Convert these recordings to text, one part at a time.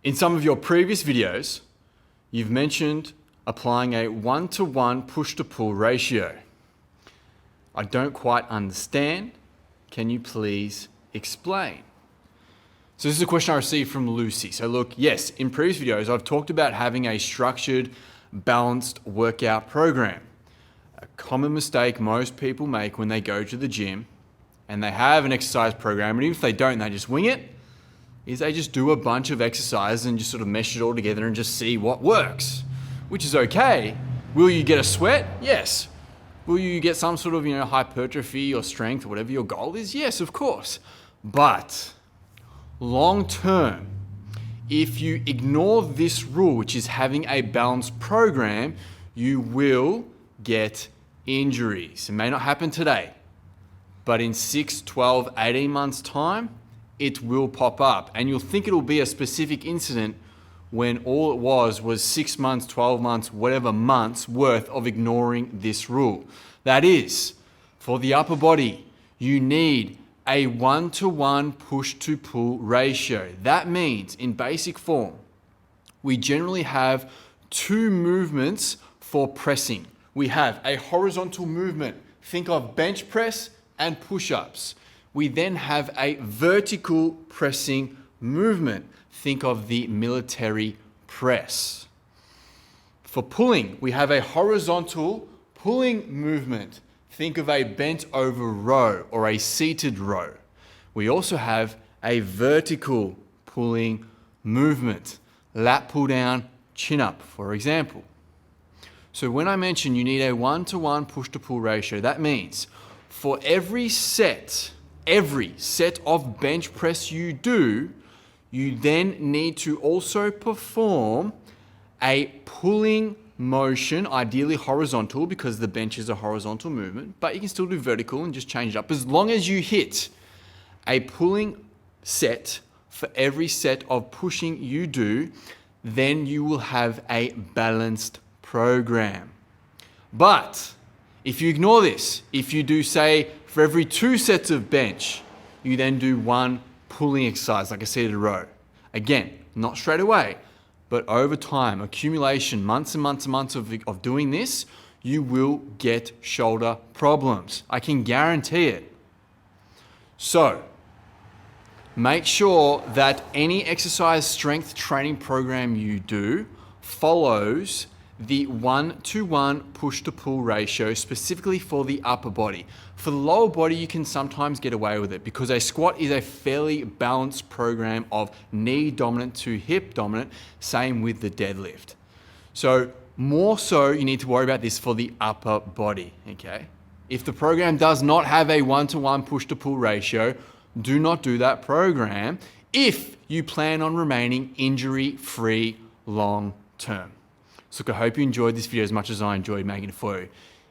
In some of your previous videos, you've mentioned applying a 1-to-1 push-to-pull ratio. I don't quite understand. Can you please explain? So this is a question I received from Lucy. So look, yes, in previous videos, I've talked about having a structured, balanced workout program. A common mistake most people make when they go to the gym and they have an exercise program, and even if they don't, they just wing it, is they just do a bunch of exercises and just sort of mesh it all together and just see what works, which is okay. Will you get a sweat? Yes. Will you get some sort of, hypertrophy or strength or whatever your goal is? Yes, of course. But long term, if you ignore this rule, which is having a balanced program, you will get injuries. It may not happen today, but in 6, 12, 18 months' time, it will pop up. And you'll think it'll be a specific incident when all it was 6 months, 12 months, whatever months worth of ignoring this rule. That is, for the upper body, you need a 1-to-1 push-to-pull ratio. That means, in basic form, we generally have 2 movements for pressing. We have a horizontal movement. Think of bench press and push-ups. We then have a vertical pressing movement. Think of the military press. For pulling, we have a horizontal pulling movement. Think of a bent over row or a seated row. We also have a vertical pulling movement. Lat pull down, chin up, for example. So when I mention you need a 1-to-1 push-to-pull ratio, that means for every set of bench press you do, you then need to also perform a pulling motion, ideally horizontal because the bench is a horizontal movement, but you can still do vertical and just change it up. As long as you hit a pulling set for every set of pushing you do, then you will have a balanced program. But if you ignore this, if you do, say, for every 2 sets of bench, you then do 1 pulling exercise, like a seated row. Again, not straight away, but over time, accumulation, months and months and months of doing this, you will get shoulder problems. I can guarantee it. So, make sure that any exercise strength training program you do follows the 1-to-1 push-to-pull ratio specifically for the upper body. For the lower body, you can sometimes get away with it because a squat is a fairly balanced program of knee dominant to hip dominant, same with the deadlift. So more so, you need to worry about this for the upper body, okay? If the program does not have a 1-to-1 push-to-pull ratio, do not do that program if you plan on remaining injury-free long term. So look, I hope you enjoyed this video as much as I enjoyed making it for you.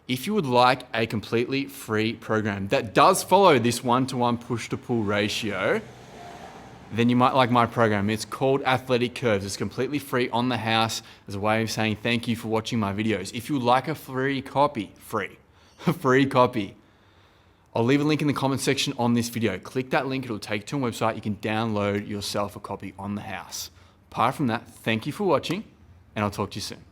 If you would like a completely free program that does follow this 1-to-1 push-to-pull ratio, then you might like my program. It's called Athletic Curves. It's completely free on the house as a way of saying thank you for watching my videos. If you would like a free copy, I'll leave a link in the comment section on this video. Click that link, it'll take you to a website. You can download yourself a copy on the house. Apart from that, thank you for watching, and I'll talk to you soon.